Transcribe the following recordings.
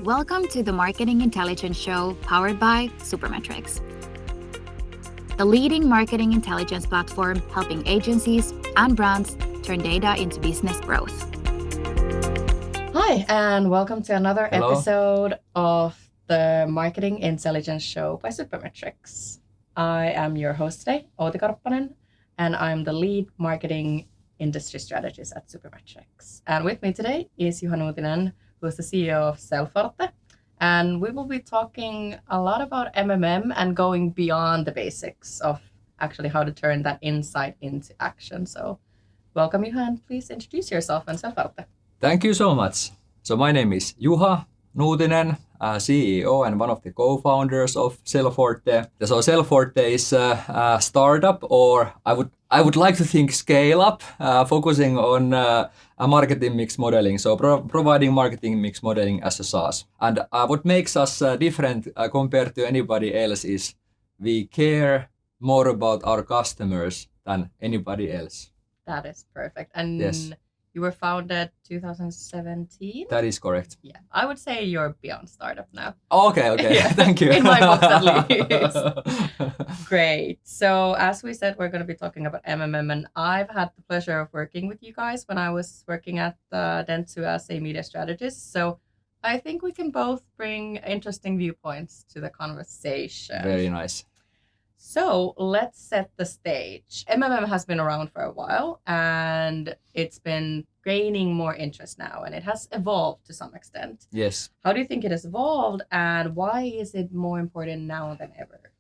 Welcome to the Marketing Intelligence Show powered by Supermetrics, the leading marketing intelligence platform helping agencies and brands turn data into business growth. Hi, and welcome to another Hello. episode of the Marketing Intelligence Show by Supermetrics. I am your host today, Outi Karppanen, and I'm the lead marketing industry strategist at Supermetrics. And with me today is Juha Nuutinen, who is the CEO of Sellforte. And we will be talking a lot about MMM and going beyond the basics of actually how to turn that insight into action. So welcome, Juha, and please introduce yourself and Sellforte. Thank you so much. So my name is Juha Nuutinen, CEO and one of the co-founders of Sellforte. So Sellforte is a startup, or I would like to think scale up, focusing on a marketing mix modeling. So providing marketing mix modeling as a SaaS. And what makes us different compared to anybody else is we care more about our customers than anybody else. That is perfect. And yes. You were founded 2017? That is correct. Yeah, I would say you're beyond startup now. Okay, Yeah. Thank you. In my books, at least. Great. So as we said, we're going to be talking about MMM, and I've had the pleasure of working with you guys when I was working at Dentsu as a media strategist. So I think we can both bring interesting viewpoints to the conversation. Very nice. So let's set the stage. MMM has been around for a while, and it's been gaining more interest now, and it has evolved to some extent. Yes. How do you think it has evolved, and why is it more important now than ever?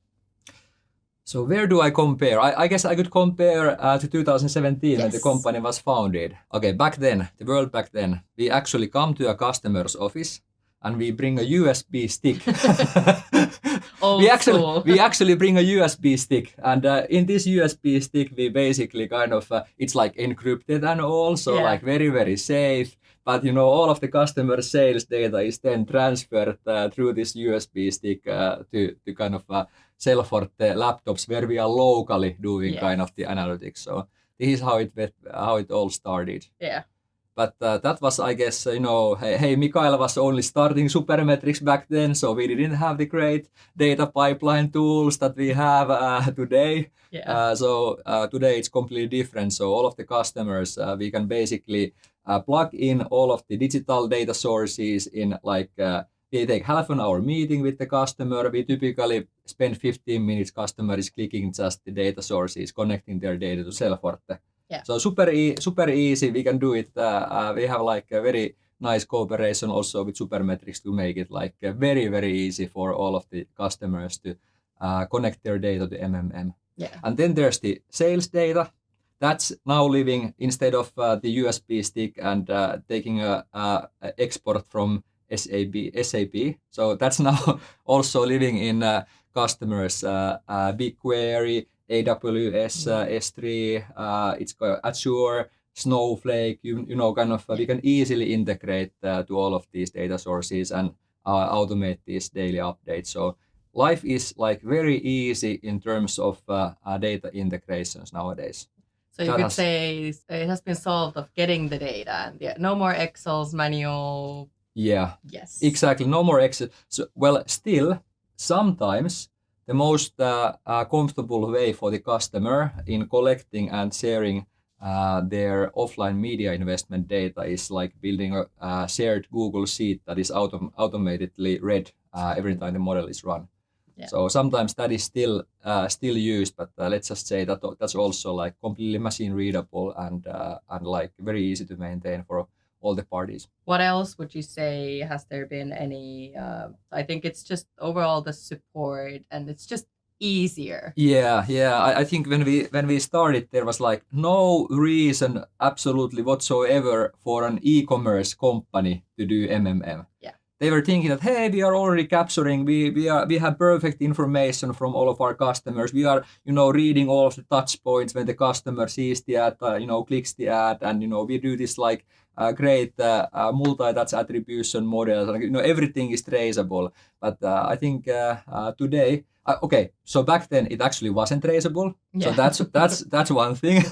So where do I compare? I guess I could compare to 2017 when the Yes. company was founded. Okay, back then, the world back then, we actually come to a customer's office and we bring a USB stick. We actually bring a USB stick, and in this USB stick we basically kind of it's like encrypted and all, so like very, very safe. But all of the customer sales data is then transferred through this USB stick to kind of Sellforte laptops where we are locally doing kind of the analytics. So this is how it all started. Yeah. But that was, I guess, hey, Mikael was only starting Supermetrics back then, so we didn't have the great data pipeline tools that we have today. Yeah. So today it's completely different. So all of the customers, we can basically plug in all of the digital data sources in we take half an hour meeting with the customer. We typically spend 15 minutes. Customer is clicking just the data sources, connecting their data to Sellforte. Yeah. So super easy. We can do it. We have a very nice cooperation also with Supermetrics to make it very, very easy for all of the customers to connect their data to MMM. Yeah. And then there's the sales data. That's now living instead of the USB stick and taking a export from SAP. So that's now also living in customers BigQuery, AWS, S3, it's Azure, Snowflake, we can easily integrate to all of these data sources and automate these daily updates. So life is very easy in terms of data integrations nowadays. So you could say it has been solved of getting the data, and no more Excel's manual. Yeah. Yes. Exactly. No more Excel. So, still, sometimes the most comfortable way for the customer in collecting and sharing their offline media investment data is building a shared Google Sheet that is automatically read every time the model is run. Yeah. So sometimes that is still used, but let's just say that that's also completely machine readable and very easy to maintain for all the parties. What else would you say? Has there been any? I think it's just overall the support, and it's just easier. Yeah. I think when we started, there was no reason absolutely whatsoever for an e-commerce company to do MMM. Yeah. They were thinking that, hey, we are already capturing, we have perfect information from all of our customers. We are, reading all of the touch points when the customer sees the ad, clicks the ad, and we do this great multi-touch attribution models. Everything is traceable. But I think today, so back then it actually wasn't traceable. Yeah. So that's one thing.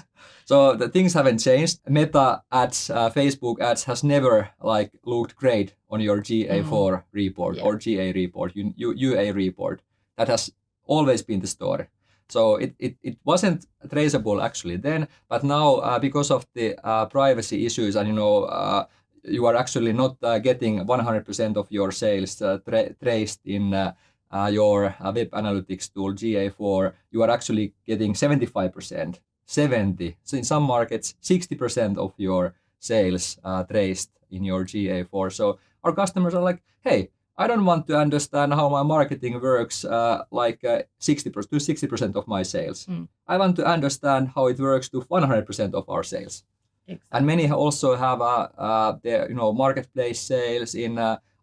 So the things haven't changed. Meta ads, Facebook ads has never like looked great on your GA4 report or GA report, UA report. That has always been the story. So it wasn't traceable actually then, but now because of the privacy issues and you are actually not getting 100% of your sales traced in your web analytics tool GA4, you are actually getting 75%. 70. So in some markets, 60% of your sales traced in your GA4. So our customers are like, hey, I don't want to understand how my marketing works 60% of my sales. I want to understand how it works to 100% of our sales. Exactly. And many also have their marketplace sales in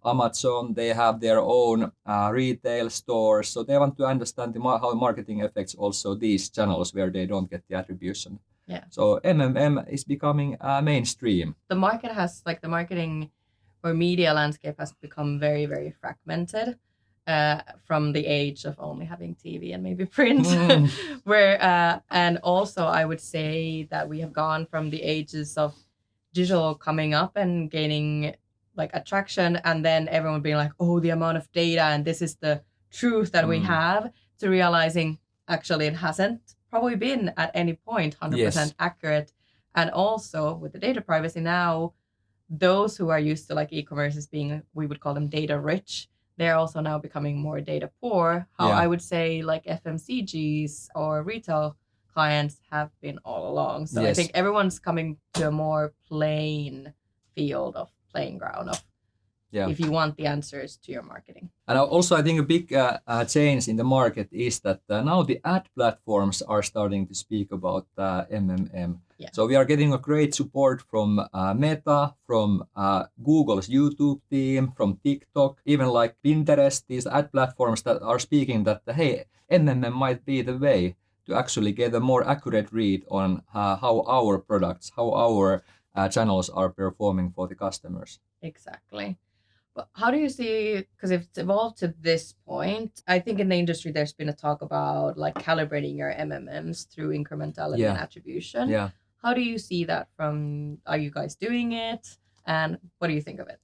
Amazon. They have their own retail stores. So they want to understand how marketing affects also these channels where they don't get the attribution. Yeah. So MMM is becoming mainstream. The market has the marketing or media landscape has become very, very fragmented from the age of only having TV and maybe print. And also I would say that we have gone from the ages of digital coming up and gaining attraction, and then everyone being like, oh, the amount of data and this is the truth that we have, to realizing actually it hasn't probably been at any point 100% accurate. And also with the data privacy now, those who are used to e-commerce as being, we would call them data rich, they're also now becoming more data poor. I would say FMCGs or retail clients have been all along. So I think everyone's coming to a more plain field of playing ground of if you want the answers to your marketing. And also I think a big change in the market is that now the ad platforms are starting to speak about MMM. Yeah. So we are getting a great support from Meta, from Google's YouTube team, from TikTok, even Pinterest, these ad platforms that are speaking that, hey, MMM might be the way to actually get a more accurate read on how our products, how our channels are performing for the customers. Exactly. But how do you see, because if it's evolved to this point, I think in the industry there's been a talk about calibrating your MMMs through incrementality and attribution. Yeah. How do you see that are you guys doing it? And what do you think of it?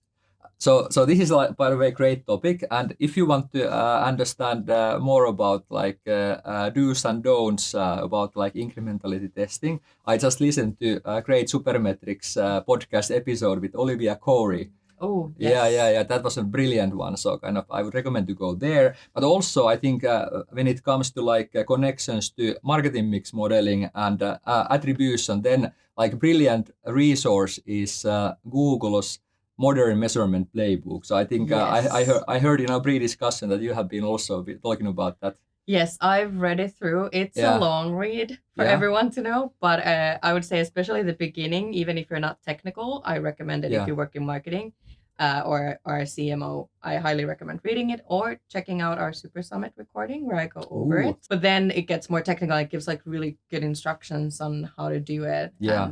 So this is by the way great topic, and if you want to understand more about do's and don'ts about incrementality testing, I just listened to a great Supermetrics podcast episode with Olivia Corey. Oh, yes. Yeah. That was a brilliant one. So I would recommend to go there. But also I think when it comes to connections to marketing mix modeling and attribution, then brilliant resource is Google's modern measurement playbook. So I think I heard in our pre-discussion that you have been also talking about that. Yes, I've read it through. It's a long read for everyone to know, but I would say especially the beginning, even if you're not technical, I recommend it if you work in marketing or are a CMO. I highly recommend reading it or checking out our Super Summit recording where I go over it. But then it gets more technical. It gives really good instructions on how to do it. Yeah.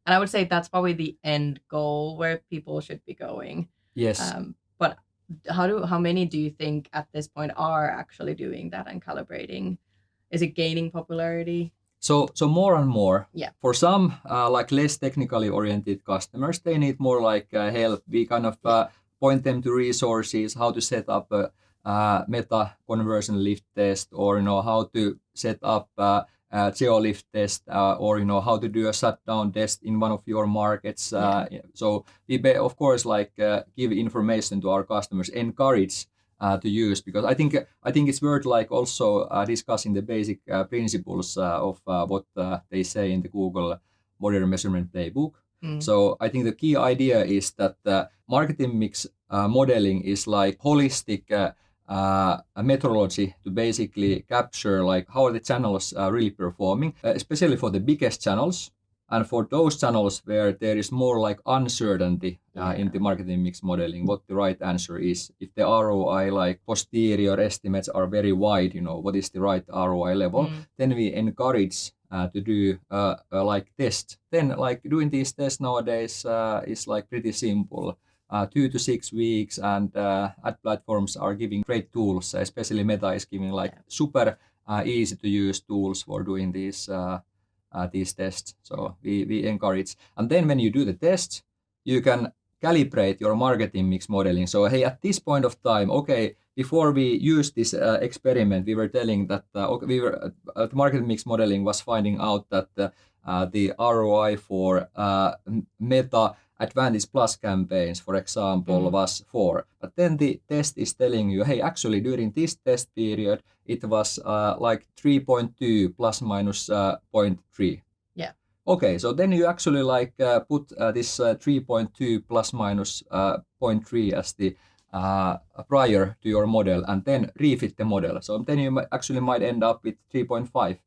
And I would say that's probably the end goal where people should be going. Yes. But how many do you think at this point are actually doing that and calibrating? Is it gaining popularity? So more and more. Yeah. For some less technically oriented customers, they need more help. We point them to resources, how to set up a meta conversion lift test, or how to set up geolift test, or how to do a shutdown test in one of your markets. So we of course give information to our customers, encourage to use, because I think it's worth also discussing the basic principles of what they say in the Google modern measurement playbook. So I think the key idea is that marketing mix modeling is holistic a methodology to basically capture how the channels are really performing, especially for the biggest channels and for those channels where there is more uncertainty in the marketing mix modeling, what the right answer is. If the ROI posterior estimates are very wide, what is the right ROI level, then we encourage to do like tests. Then like doing these tests nowadays is like pretty simple. 2 to 6 weeks, and ad platforms are giving great tools, especially Meta is giving like super easy to use tools for doing these tests. So we encourage. And then when you do the tests, you can calibrate your marketing mix modeling. So hey, at this point of time, okay, before we used this experiment, we were telling that the marketing mix modeling was finding out that the ROI for Meta Advantage Plus campaigns, for example, was 4. But then the test is telling you, hey, actually during this test period, it was like 3.2 plus minus 0.3. Yeah. Okay, so then you actually like put this 3.2 plus minus 0.3 as the prior to your model, and then refit the model. So then you actually might end up with 3.5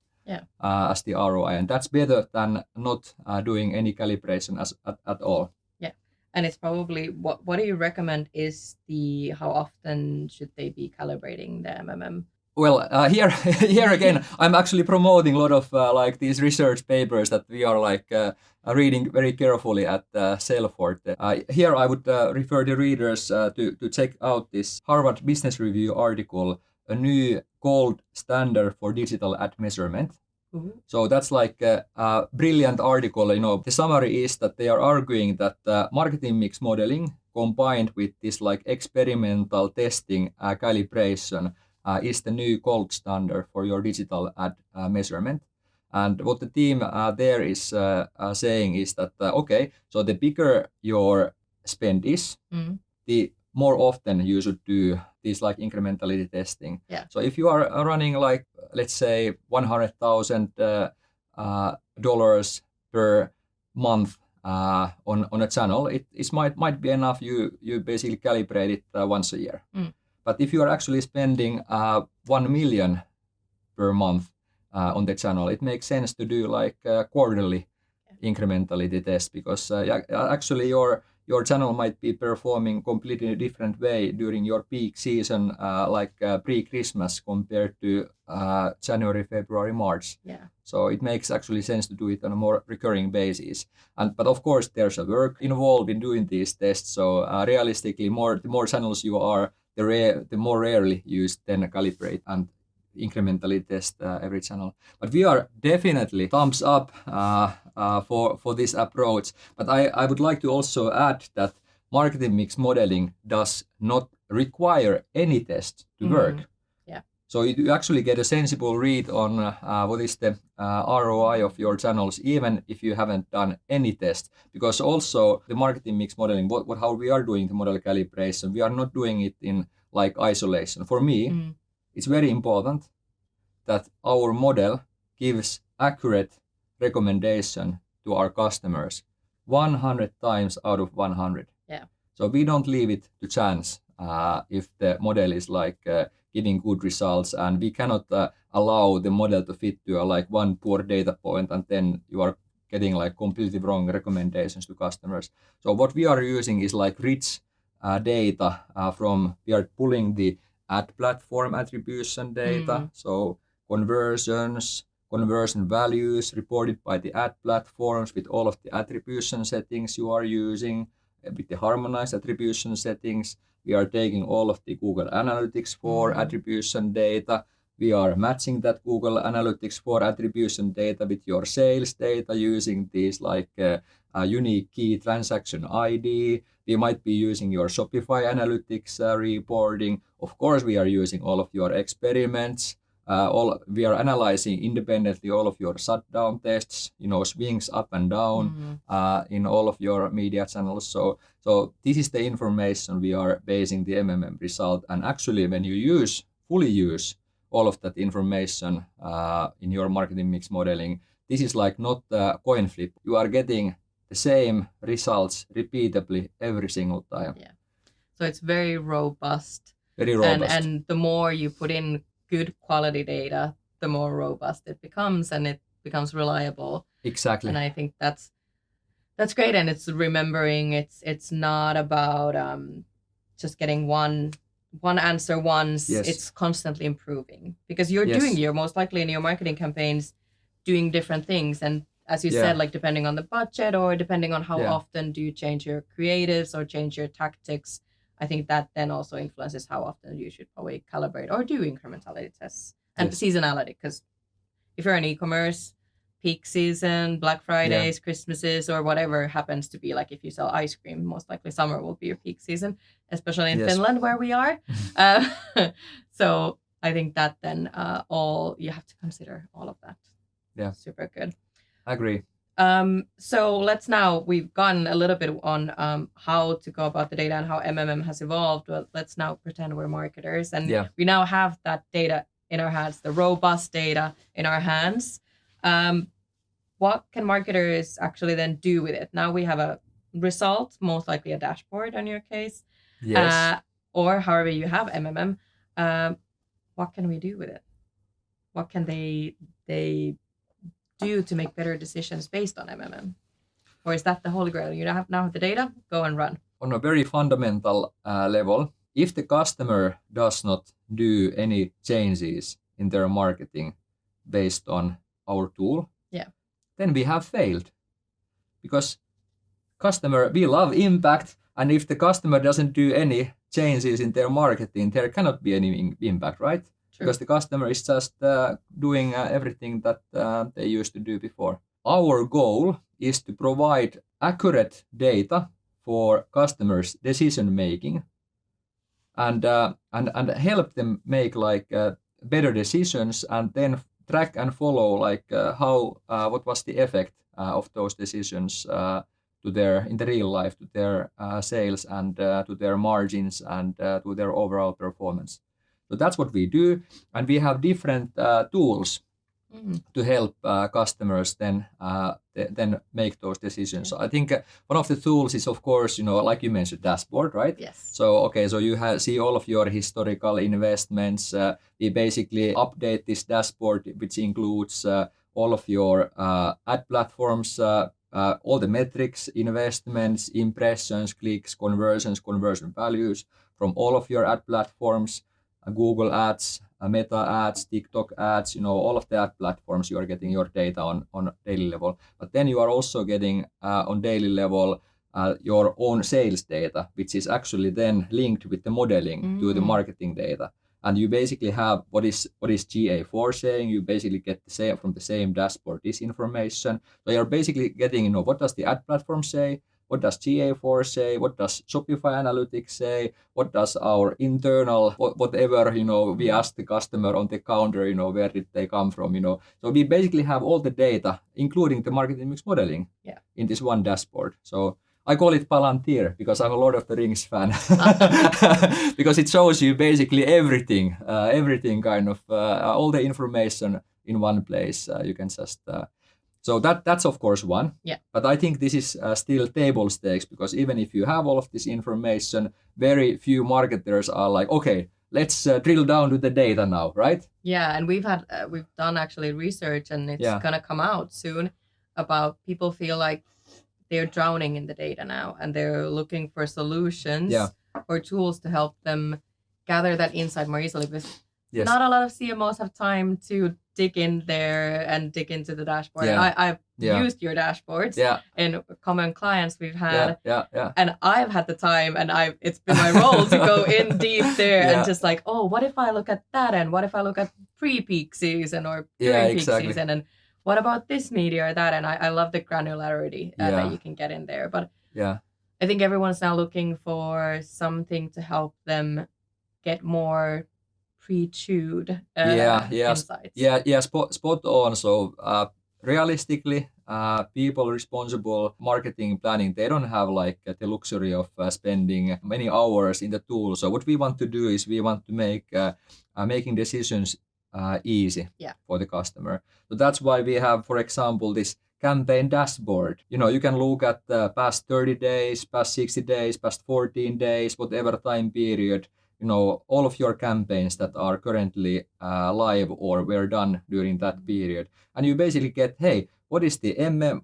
as the ROI, and that's better than not doing any calibration at all. Yeah, and it's probably what do you recommend is how often should they be calibrating the MMM? Well, here again, I'm actually promoting a lot of like these research papers that we are like reading very carefully at Sellforte. Here I would refer the readers to check out this Harvard Business Review article, a new gold standard for digital ad measurement. Mm-hmm. So that's like a brilliant article. You know, the summary is that they are arguing that marketing mix modeling combined with this like experimental testing calibration is the new gold standard for your digital ad measurement. And what the team there is saying is that, okay, so the bigger your spend is, the more often you should do these like incrementality testing. Yeah. So if you are running like, let's say $100,000 per month on a channel, it might be enough. You basically calibrate it once a year. But if you are actually spending 1 million per month on the channel, it makes sense to do like quarterly incrementality test, because actually your channel might be performing completely different way during your peak season, like pre-Christmas compared to January, February, March. Yeah. So it makes actually sense to do it on a more recurring basis. But of course, there's a work involved in doing these tests. So realistically, the more channels you are, the more rarely you then calibrate and incrementally test every channel. But we are definitely thumbs up for this approach. But I would like to also add that marketing mix modeling does not require any test to work. Yeah. So you actually get a sensible read on what is the ROI of your channels, even if you haven't done any test. Because also the marketing mix modeling, how we are doing the model calibration, we are not doing it in like isolation. For me, it's very important that our model gives accurate recommendation to our customers 100 times out of 100. Yeah. So we don't leave it to chance if the model is like giving good results, and we cannot allow the model to fit to like one poor data point, and then you are getting like completely wrong recommendations to customers. So what we are using is like rich data we are pulling the ad platform attribution data, so conversions, conversion values reported by the ad platforms with all of the attribution settings you are using, with the harmonized attribution settings. We are taking all of the Google Analytics for attribution data. We are matching that Google Analytics for attribution data with your sales data using these like unique key transaction ID. We might be using your Shopify Analytics reporting. Of course, we are using all of your experiments. We are analyzing independently all of your shutdown tests, swings up and down in all of your media channels. So this is the information we are basing the MMM result. And actually, when you fully use all of that information in your marketing mix modeling, this is like not a coin flip. You are getting the same results repeatably every single time. Yeah. So it's very robust. Very robust. And the more you put in good quality data, the more robust it becomes, and it becomes reliable. Exactly. And I think that's great. And it's remembering it's not about just getting one answer once. Yes. It's constantly improving, because you're most likely in your marketing campaigns doing different things. And as you said, like depending on the budget or depending on how often do you change your creatives or change your tactics, I think that then also influences how often you should probably calibrate or do incrementality tests and seasonality. Because if you're in e-commerce, peak season, Black Fridays, Christmases, or whatever happens to be, like if you sell ice cream, most likely summer will be your peak season, especially in Finland where we are. So I think that then you have to consider all of that. Yeah. Super good. I agree. So we've gone a little bit on how to go about the data and how MMM has evolved. But let's now pretend we're marketers, and we now have that data in our hands, the robust data in our hands. What can marketers actually then do with it? Now we have a result, most likely a dashboard in your case, or however you have MMM. What can we do with it? What can they do to make better decisions based on MMM? Or is that the holy grail? You now have the data, go and run. On a very fundamental level, if the customer does not do any changes in their marketing based on our tool, then we have failed. Because we love impact, and if the customer doesn't do any changes in their marketing, there cannot be any impact, right? True. Because the customer is just doing everything that they used to do before. Our goal is to provide accurate data for customers' decision making, and help them make better decisions, and then track and follow what was the effect of those decisions in the real life to their sales and to their margins and to their overall performance. So that's what we do, and we have different tools to help customers then make those decisions. So I think one of the tools is, of course, like you mentioned, dashboard, right? Yes. So you see all of your historical investments. We basically update this dashboard, which includes all of your ad platforms, all the metrics, investments, impressions, clicks, conversions, conversion values from all of your ad platforms, Google Ads, Meta Ads, TikTok Ads, all of the ad platforms. You are getting your data on daily level. But then you are also getting on daily level your own sales data, which is actually then linked with the modeling to the marketing data. And you basically have what is GA4 saying. You basically get from the same dashboard this information. So you're basically getting, what does the ad platform say? What does GA4 say? What does Shopify Analytics say? What does our internal, whatever, we ask the customer on the counter, where did they come from, So we basically have all the data, including the marketing mix modeling in this one dashboard. So I call it Palantir because I'm a Lord of the Rings fan. Because it shows you basically everything kind of, all the information in one place. You can just... So that's of course one. Yeah. But I think this is still table stakes, because even if you have all of this information, very few marketers are like, okay, let's drill down to the data now, right? Yeah, and we've done actually research, and it's gonna come out soon about people feel like they're drowning in the data now, and they're looking for solutions or tools to help them gather that insight more easily, because not a lot of CMOs have time to dig in there and dig into the dashboard. Yeah. I've used your dashboards in common clients we've had, and I've had the time, and it's been my role to go in deep there and just like, oh, what if I look at that, and what if I look at pre-peak season or during peak season, and what about this media or that? And I love the granularity that you can get in there. But I think everyone's now looking for something to help them get more pre-chewed insights. Spot on. So realistically, people responsible marketing planning, they don't have the luxury of spending many hours in the tool. So what we want to do is we want to make making decisions easy for the customer. So that's why we have, for example, this campaign dashboard. You can look at the past 30 days, past 60 days, past 14 days, whatever time period, all of your campaigns that are currently live or were done during that period. And you basically get, hey, what is the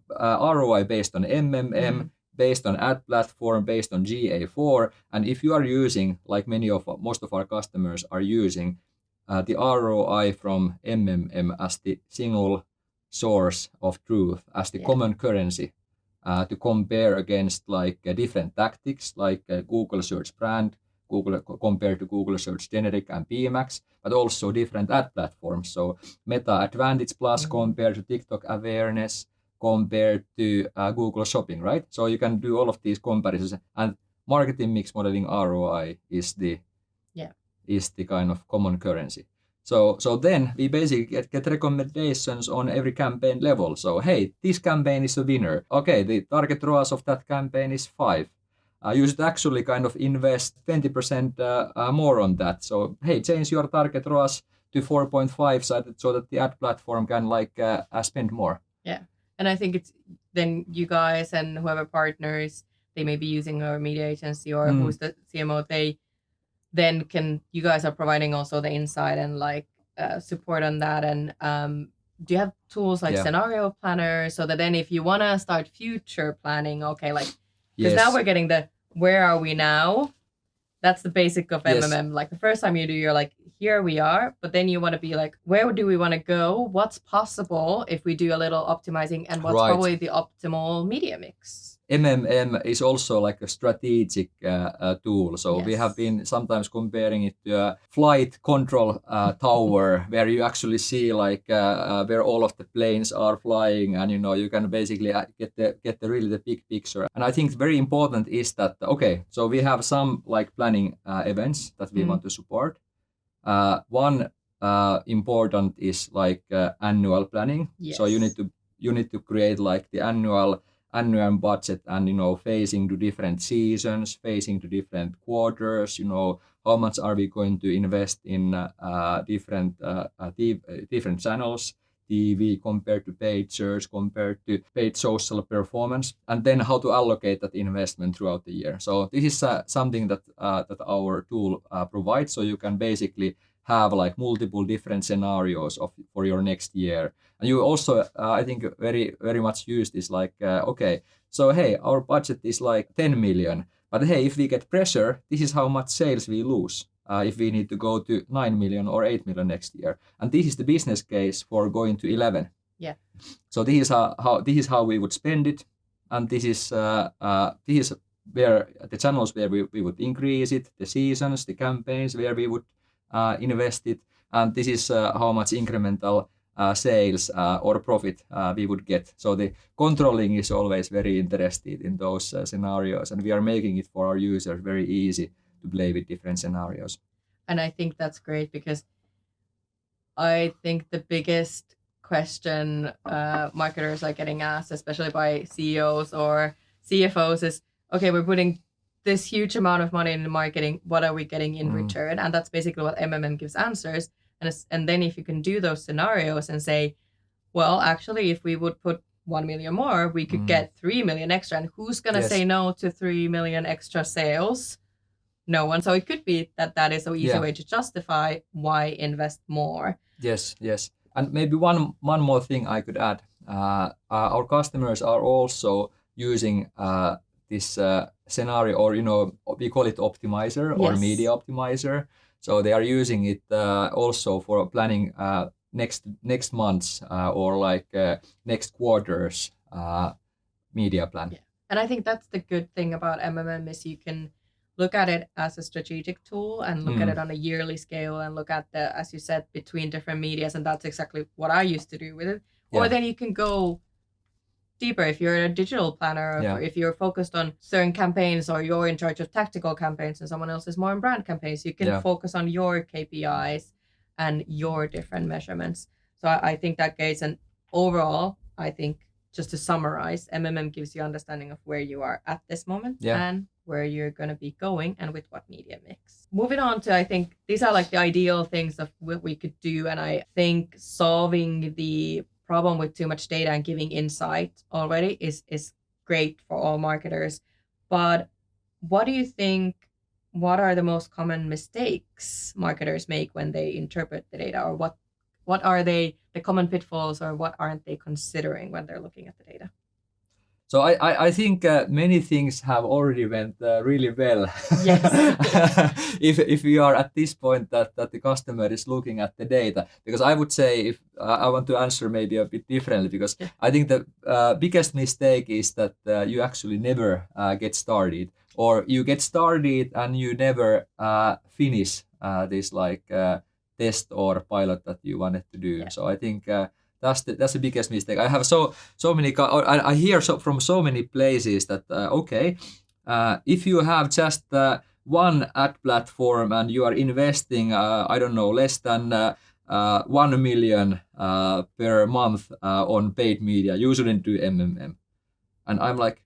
ROI based on MMM, based on ad platform, based on GA4. And if you are using, like most of our customers are using, the ROI from MMM as the single source of truth, as the common currency to compare against like different tactics, like Google search brand, Google compared to Google search generic and PMax, but also different ad platforms. So Meta Advantage Plus compared to TikTok awareness, compared to Google Shopping, right? So you can do all of these comparisons, and marketing mix modeling ROI is the kind of common currency. So then we basically get recommendations on every campaign level. So hey, this campaign is a winner. Okay, the target ROAS of that campaign is 5. You should actually kind of invest 20% more on that. So hey, change your target ROAS to 4.5 so that the ad platform can like spend more. Yeah, and I think it's then you guys and whoever partners, they may be using our media agency or who's the CMO, you guys are providing also the insight and like support on that. And do you have tools like scenario planner so that then if you want to start future planning, okay, like because now we're getting the where are we now? That's the basic of MMM. Like the first time you do, you're like, here we are, but then you want to be like, where do we want to go? What's possible if we do a little optimizing, and what's probably the optimal media mix? MMM is also like a strategic tool. So we have been sometimes comparing it to a flight control tower where you actually see like where all of the planes are flying, and you can basically get the really the big picture. And I think very important is that so we have some like planning events that we want to support. One important is like annual planning. So you need to create like the annual budget, and phasing to different seasons, phasing to different quarters. How much are we going to invest in different channels, TV compared to paid search, compared to paid social performance, and then how to allocate that investment throughout the year. So this is something that our tool provides. So you can basically have like multiple different scenarios for your next year. And you also, I think, very, very much use this like, so hey, our budget is like 10 million, but hey, if we get pressure, this is how much sales we lose if we need to go to 9 million or 8 million next year. And this is the business case for going to 11. Yeah. So this is how we would spend it, and this is where the channels where we would increase it, the seasons, the campaigns where we would invest it, and this is how much incremental sales or profit we would get. So the controlling is always very interested in those scenarios, and we are making it for our users very easy to play with different scenarios. And I think that's great, because I think the biggest question marketers are getting asked, especially by CEOs or CFOs, is, okay, we're putting this huge amount of money in marketing. What are we getting in return? And that's basically what MMM gives answers. And then if you can do those scenarios and say, well, actually, if we would put 1 million more, we could get 3 million extra. And who's going to say no to 3 million extra sales? No one. So it could be that is an easy way to justify why invest more. Yes. And maybe one more thing I could add. Our customers are also using this scenario, or we call it optimizer or media optimizer. So they are using it also for planning next month's or like next quarter's media plan. Yeah. And I think that's the good thing about MMM is you can look at it as a strategic tool and look at it on a yearly scale and look at the, as you said, between different medias. And that's exactly what I used to do with it. Or then you can go deeper if you're a digital planner, or if you're focused on certain campaigns, or you're in charge of tactical campaigns and someone else is more in brand campaigns. You can focus on your KPIs and your different measurements. So I think that case, and overall, I think just to summarize, MMM gives you understanding of where you are at this moment and where you're going to be going and with what media mix. Moving on to, I think these are like the ideal things of what we could do. And I think solving the problem with too much data and giving insight already is great for all marketers. But what do you think, what are the most common mistakes marketers make when they interpret the data, or what are the common pitfalls, or what aren't they considering when they're looking at the data? So I think many things have already went really well. Yes. if we are at this point that the customer is looking at the data, because I would say if I want to answer maybe a bit differently, because I think the biggest mistake is that you actually never get started, or you get started and you never finish this like test or pilot that you wanted to do. Yeah. So I think that's the biggest mistake. I have so many. I hear from so many places that if you have just one ad platform and you are investing I don't know, less than 1 million per month on paid media, you shouldn't do MMM. And I'm like,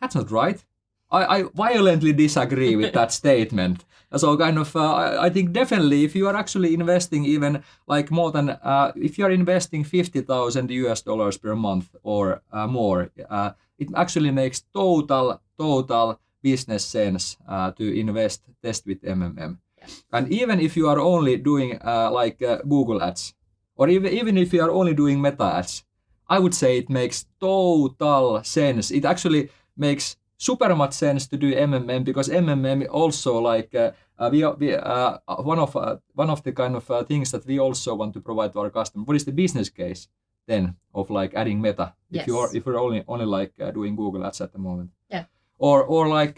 that's not right. I violently disagree with that statement. So kind of, I think definitely if you are actually investing even like more than, if you are investing $50,000 per month or more, it actually makes total business sense to test with MMM. Yeah. And even if you are only doing Google ads, or even if you are only doing meta ads, I would say it makes total sense. It actually makes super much sense to do MMM, because MMM also like one of the kind of things that we also want to provide to our customer. What is the business case then of like adding meta? Yes. If you're only like doing Google ads at the moment. Yeah. Or like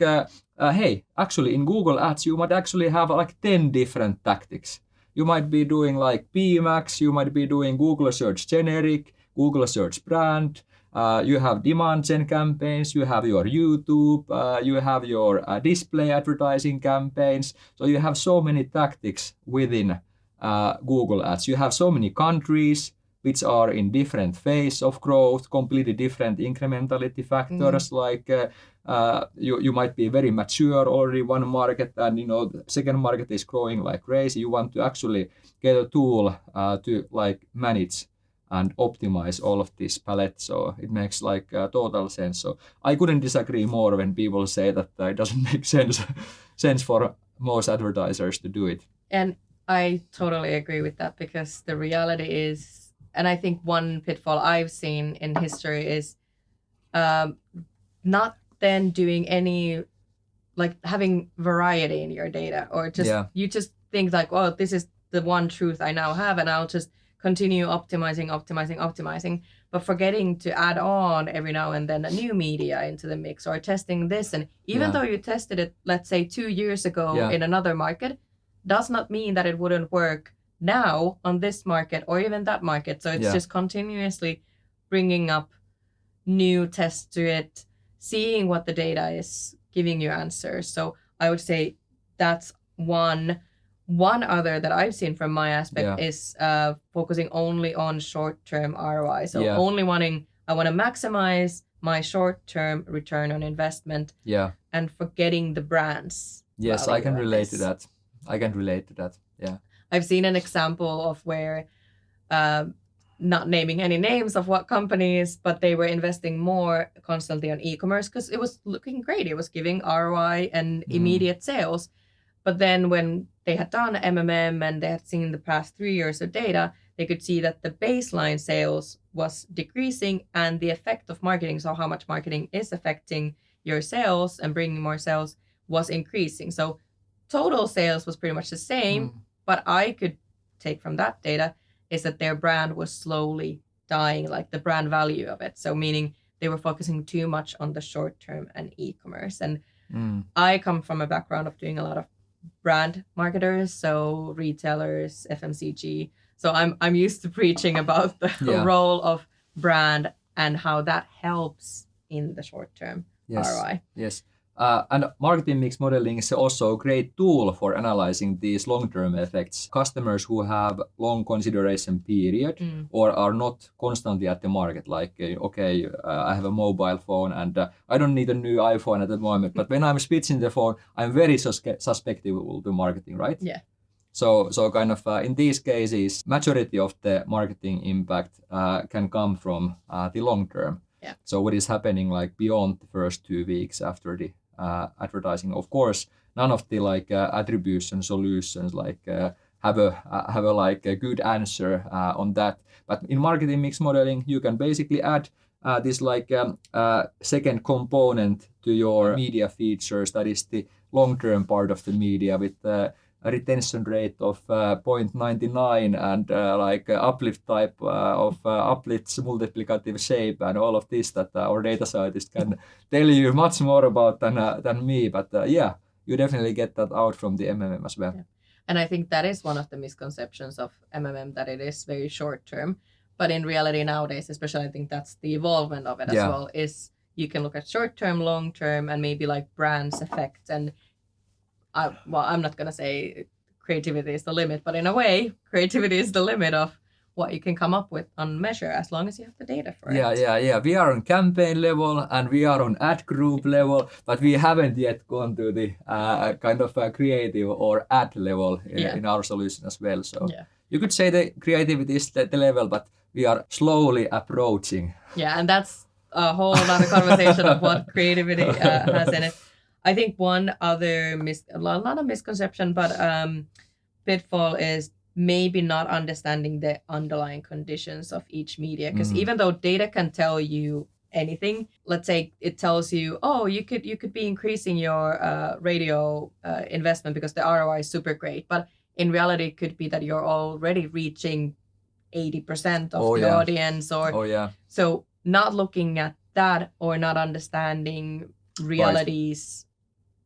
hey, actually in Google ads you might actually have like 10 different tactics. You might be doing like PMax, you might be doing Google search generic, Google search brand. You have demand gen campaigns, you have your YouTube, you have your display advertising campaigns. So you have so many tactics within Google ads. You have so many countries which are in different phase of growth, completely different incrementality factors. Like you might be very mature already one market, and the second market is growing like crazy. You want to actually get a tool to like manage and optimize all of this palette, so it makes like total sense. So I couldn't disagree more when people say that it doesn't make sense for most advertisers to do it. And I totally agree with that, because the reality is, and I think one pitfall I've seen in history is not then doing any, like having variety in your data, or just you just think like, oh, this is the one truth I now have, and I'll just continue optimizing, but forgetting to add on every now and then a new media into the mix, or testing this. And even though you tested it, let's say 2 years ago in another market, does not mean that it wouldn't work now on this market or even that market. So it's just continuously bringing up new tests to it, seeing what the data is giving you answers. So I would say that's one other that I've seen from my aspect is focusing only on short-term ROI. So I want to maximize my short-term return on investment and forgetting the brands. Yes, I can relate to that. Yeah. I've seen an example of where, not naming any names of what companies, but they were investing more constantly on e-commerce because it was looking great. It was giving ROI and immediate sales. But then when they had done MMM and they had seen the past 3 years of data, they could see that the baseline sales was decreasing, and the effect of marketing, so how much marketing is affecting your sales and bringing more sales, was increasing. So total sales was pretty much the same, but I could take from that data is that their brand was slowly dying, like the brand value of it. So meaning they were focusing too much on the short term and e-commerce. And I come from a background of doing a lot of brand marketers, so retailers, FMCG. So I'm used to preaching about the role of brand and how that helps in the short term ROI. Yes. And marketing mix modeling is also a great tool for analyzing these long-term effects. Customers who have long consideration period or are not constantly at the market, like, I have a mobile phone and I don't need a new iPhone at the moment, but when I'm switching the phone, I'm very susceptible to marketing, right? Yeah. So kind of in these cases, majority of the marketing impact can come from the long term. Yeah. So what is happening like beyond the first 2 weeks after the advertising? Of course, none of the like attribution solutions like have a good answer on that. But in marketing mix modeling, you can basically add this like second component to your media features, that is the long-term part of the media with a retention rate of 0.99 and like uplift type of uplift's multiplicative shape and all of this that our data scientist can tell you much more about than me. But yeah, you definitely get that out from the MMM as well. Yeah. And I think that is one of the misconceptions of MMM, that it is very short term. But in reality nowadays, especially, I think that's the evolvement of it as well, is you can look at short term, long term, and maybe like brands effect. And I'm not going to say creativity is the limit, but in a way, creativity is the limit of what you can come up with on measure as long as you have the data for it. Yeah. We are on campaign level and we are on ad group level, but we haven't yet gone to the kind of creative or ad level in our solution as well. So you could say the creativity is the level, but we are slowly approaching. Yeah, and that's a whole other conversation of what creativity has in it. I think one other not a misconception, but pitfall is maybe not understanding the underlying conditions of each media. Because even though data can tell you anything, let's say it tells you, oh, you could be increasing your radio investment because the ROI is super great. But in reality, it could be that you're already reaching 80% of the audience. So not looking at that or not understanding realities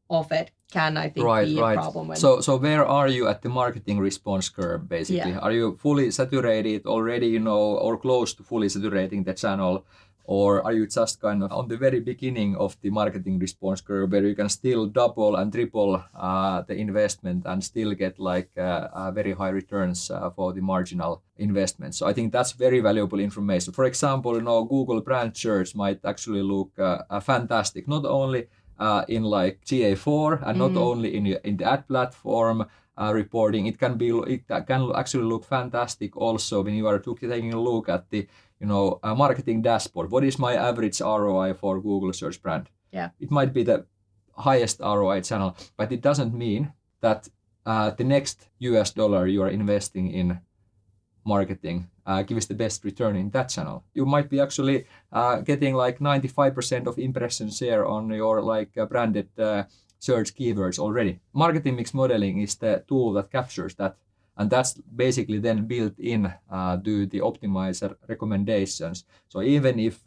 of it can, I think, be a problem. So where are you at the marketing response curve, basically? Are you fully saturated already, or close to fully saturating the channel? Or are you just kind of on the very beginning of the marketing response curve where you can still double and triple the investment and still get like very high returns for the marginal investment? So I think that's very valuable information. For example, Google brand search might actually look fantastic, not only in like GA4 and not only in the ad platform reporting. It can actually look fantastic also when you are taking a look at the marketing dashboard. What is my average ROI for Google search brand? Yeah, it might be the highest ROI channel, but it doesn't mean that the next $1 you are investing in marketing gives the best return in that channel. You might be actually getting like 95% of impression share on your like branded search keywords already. Marketing mix modeling is the tool that captures that, and that's basically then built in to the optimizer recommendations. So even if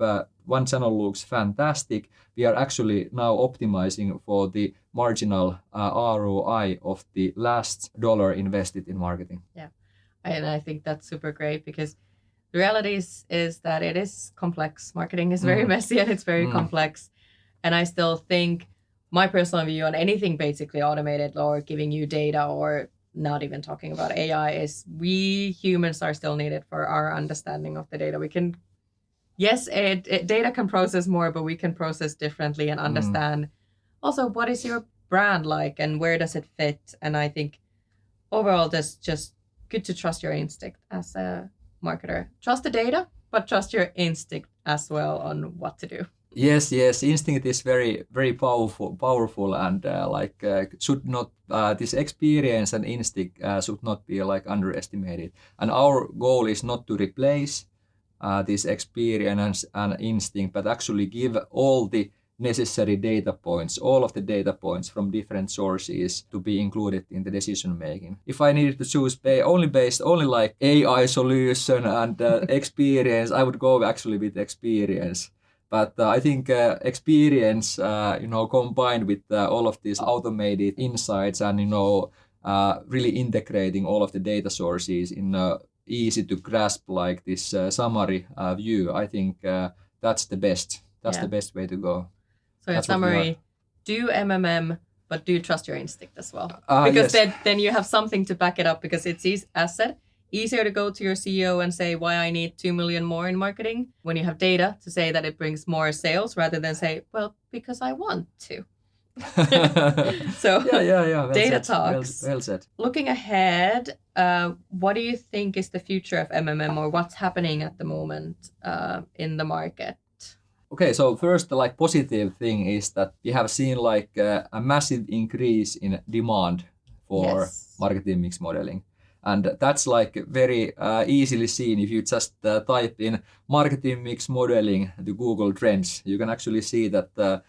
one channel looks fantastic, we are actually now optimizing for the marginal ROI of the last dollar invested in marketing. Yeah. And I think that's super great because the reality is that it is complex. Marketing is very messy and it's very complex. And I still think my personal view on anything basically automated or giving you data, or not even talking about AI, is we humans are still needed for our understanding of the data. We can, data can process more, but we can process differently and understand also what is your brand like and where does it fit. And I think overall, that's just good to trust your instinct as a marketer. Trust the data, but trust your instinct as well on what to do. Yes, instinct is very, very powerful, and should not this experience and instinct should not be like underestimated. And our goal is not to replace this experience and instinct, but actually give all the necessary data points, all of the data points from different sources to be included in the decision making. If I needed to choose only like AI solution and experience, I would go actually with experience. But I think experience, combined with all of these automated insights and really integrating all of the data sources in easy to grasp like this summary view, I think that's the best. That's the best way to go. So in summary, do MMM, but do trust your instinct as well. Because then you have something to back it up, because it's, as said, easier to go to your CEO and say why I need 2 million more in marketing when you have data to say that it brings more sales, rather than say, well, because I want to. So well data said. talks. Well said. Looking ahead, what do you think is the future of MMM, or what's happening at the moment in the market? Okay, so first, the like positive thing is that we have seen like a massive increase in demand for marketing mix modeling. And that's like very easily seen if you just type in marketing mix modeling to Google Trends. You can actually see that the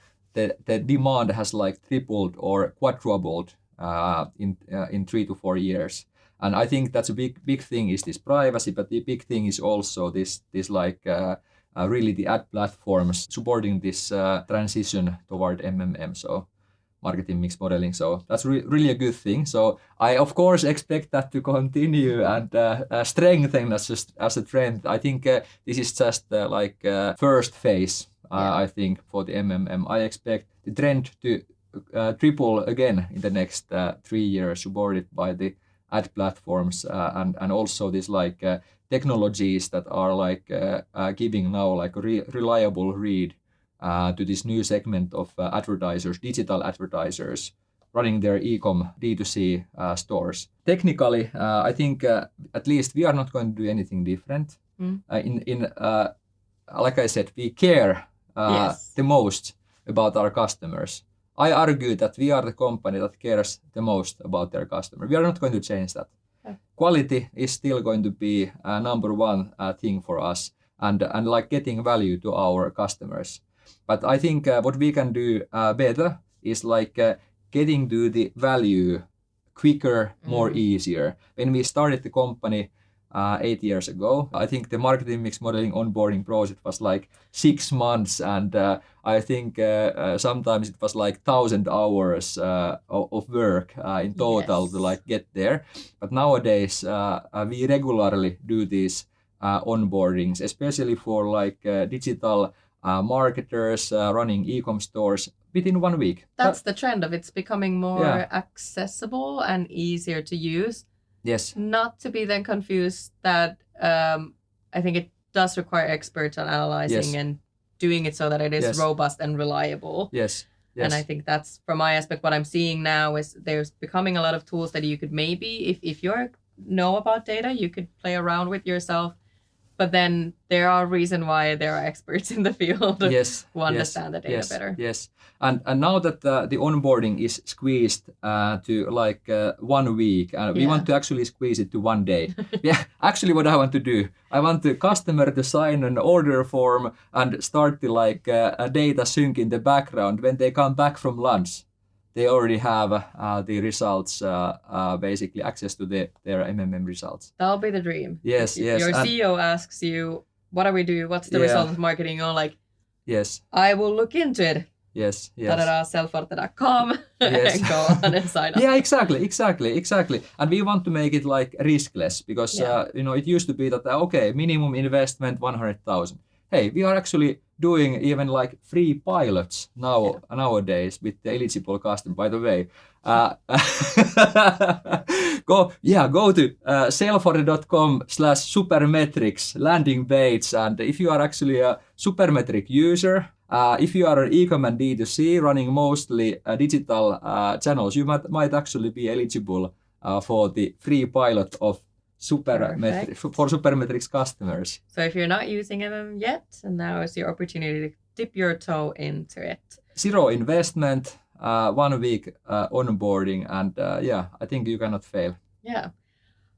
demand has like tripled or quadrupled in 3 to 4 years. And I think that's a big thing is this privacy, but the big thing is also this like really the ad platforms supporting this transition toward MMM. So marketing mix modeling. So that's really a good thing. So I of course expect that to continue and strengthen as a trend. I think this is just like first phase. I think for the MMM, I expect the trend to triple again in the next 3 years, supported by the ad platforms and also this like technologies that are like giving now like a reliable read to this new segment of advertisers, digital advertisers running their e-com D2C stores. Technically, I think at least we are not going to do anything different. Like I said, we care the most about our customers. I argue that we are the company that cares the most about their customer. We are not going to change that. Quality is still going to be number one thing for us and like getting value to our customers. But I think what we can do better is like getting to the value quicker, more easier. When we started the company 8 years ago, I think the marketing mix modeling onboarding process was like 6 months, and I think sometimes it was like 1,000 hours of work in total to like get there. But nowadays we regularly do these onboardings, especially for like digital marketers running e-com stores within 1 week. That's the trend of it's becoming more accessible and easier to use. Yes. Not to be then confused that I think it does require experts on analyzing and doing it so that it is robust and reliable. Yes. And I think that's, from my aspect, what I'm seeing now is there's becoming a lot of tools that you could maybe, if you know about data, you could play around with yourself. But then there are reasons why there are experts in the field who understand the data better. Yes. And now that the onboarding is squeezed to like 1 week, we want to actually squeeze it to 1 day. Actually what I want to do, I want the customer to sign an order form and start the like a data sync in the background. When they come back from lunch, they already have the results, basically access to their MMM results. That'll be the dream. Yes. Your CEO asks you, what are we doing? What's the result of marketing? You're like, I will look into it. Yes. Sellforte.com and go on and sign up. Yeah, exactly. And we want to make it like riskless because, it used to be that, minimum investment 100,000. Hey, we are actually doing even like free pilots nowadays with the eligible customer. By the way, go to sellforte.com/supermetrics landing page, and if you are actually a Supermetric user, if you are an e-com and D2C running mostly digital channels, you might actually be eligible for the free pilot of Supermetrics customers. So if you're not using MM yet, now is your opportunity to dip your toe into it. 0 investment, 1 week onboarding, and I think you cannot fail. Yeah.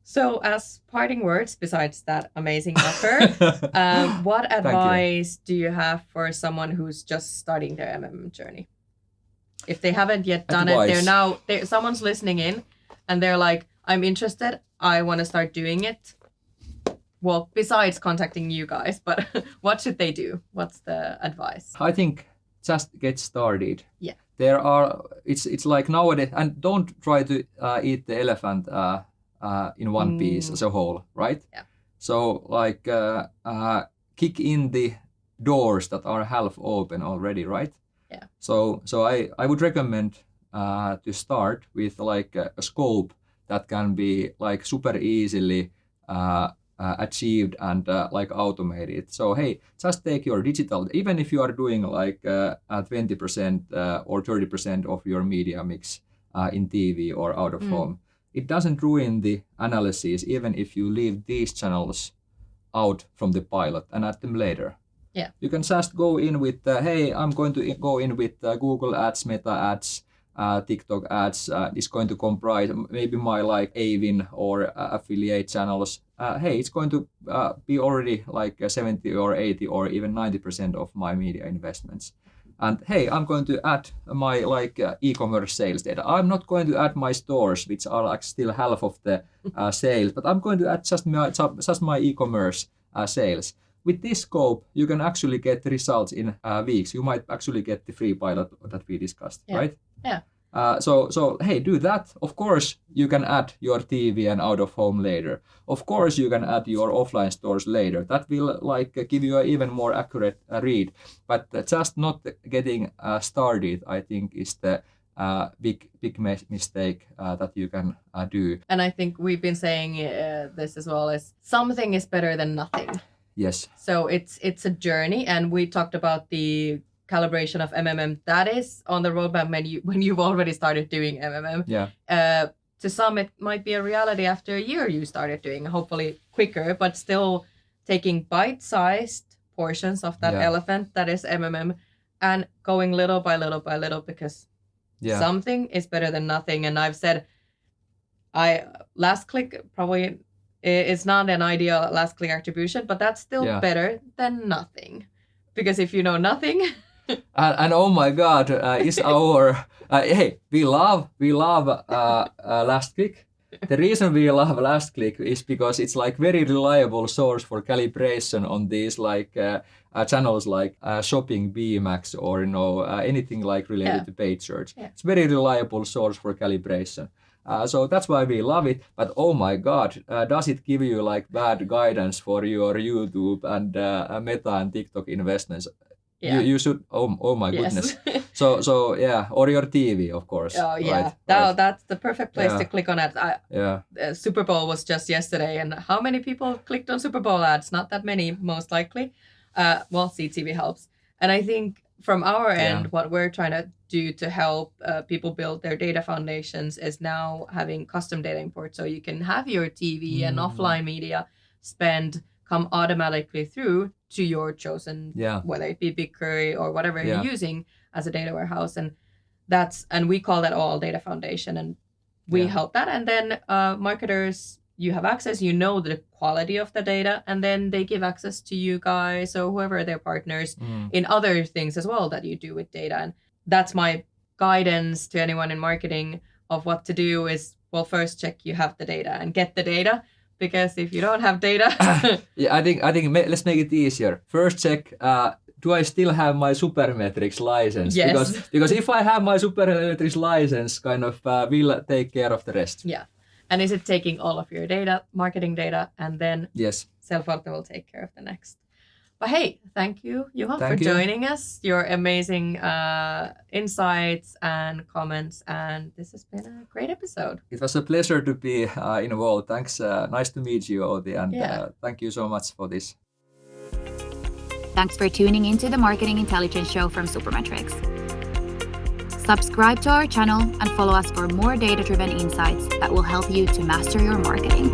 So as parting words, besides that amazing offer, what advice do you have for someone who's just starting their MMM journey? If they haven't yet done it, someone's listening in and they're like, I'm interested, I want to start doing it. Well, besides contacting you guys, but what should they do? What's the advice? I think just get started. Yeah. It's like nowadays, and don't try to eat the elephant in one piece as a whole, right? Yeah. So like kick in the doors that are half open already, right? Yeah. So I would recommend to start with like a scope that can be like super easily achieved and like automated. So hey, just take your digital, even if you are doing like 20% or 30% of your media mix in TV or out of home, it doesn't ruin the analysis even if you leave these channels out from the pilot and add them later. Yeah. You can just go in with, hey, I'm going to go in with Google Ads, Meta Ads, TikTok ads is going to comprise maybe my like AVIN or affiliate channels. Hey, it's going to be already like 70 or 80 or even 90% of my media investments. And hey, I'm going to add my like e-commerce sales data. I'm not going to add my stores, which are like still half of the sales, but I'm going to add just my e-commerce sales. With this scope, you can actually get the results in weeks. You might actually get the free pilot that we discussed, right? Yeah. So hey, do that. Of course, you can add your TV and out of home later. Of course, you can add your offline stores later. That will like give you an even more accurate read. But just not getting started, I think, is the big mistake that you can do. And I think we've been saying this as well, is something is better than nothing. Yes. So it's a journey, and we talked about the calibration of MMM. That is on the roadmap when you've already started doing MMM. Yeah. To some, it might be a reality after a year you started doing, hopefully quicker, but still taking bite-sized portions of that elephant that is MMM and going little by little by little, because something is better than nothing. And I've said, last click probably is not an ideal last click attribution, but that's still better than nothing. Because if you know nothing... and oh my God, is our hey, we love last click. The reason we love last click is because it's like very reliable source for calibration on these like channels like shopping, BMax, or anything like related to paid search. Yeah. It's very reliable source for calibration. So that's why we love it. But oh my God, does it give you like bad guidance for your YouTube and Meta and TikTok investments? Yeah. You should. Oh my goodness. So yeah, or your TV, of course. Oh yeah, right. That's the perfect place to click on it. Super Bowl was just yesterday, and how many people clicked on Super Bowl ads? Not that many, most likely. Well, CTV helps, and I think from our end, what we're trying to do to help people build their data foundations is now having custom data import, so you can have your TV and offline media spend come automatically through to your chosen, whether it be BigQuery or whatever you're using as a data warehouse. And we call that all data foundation, and we help that. And then marketers, you have access, you know the quality of the data, and then they give access to you guys or whoever their partners in other things as well that you do with data. And that's my guidance to anyone in marketing of what to do is, well, first check you have the data and get the data. Because if you don't have data... I think let's make it easier. First check, do I still have my Supermetrics license? Yes. Because if I have my Supermetrics license, kind of will take care of the rest. Yeah. And is it taking all of your data, marketing data, and then Sellforte will take care of the next. But hey, thank you, Juha, for joining us. Your amazing insights and comments, and this has been a great episode. It was a pleasure to be involved. Thanks. Nice to meet you, Outi, and thank you so much for this. Thanks for tuning into the Marketing Intelligence Show from Supermetrics. Subscribe to our channel and follow us for more data-driven insights that will help you to master your marketing.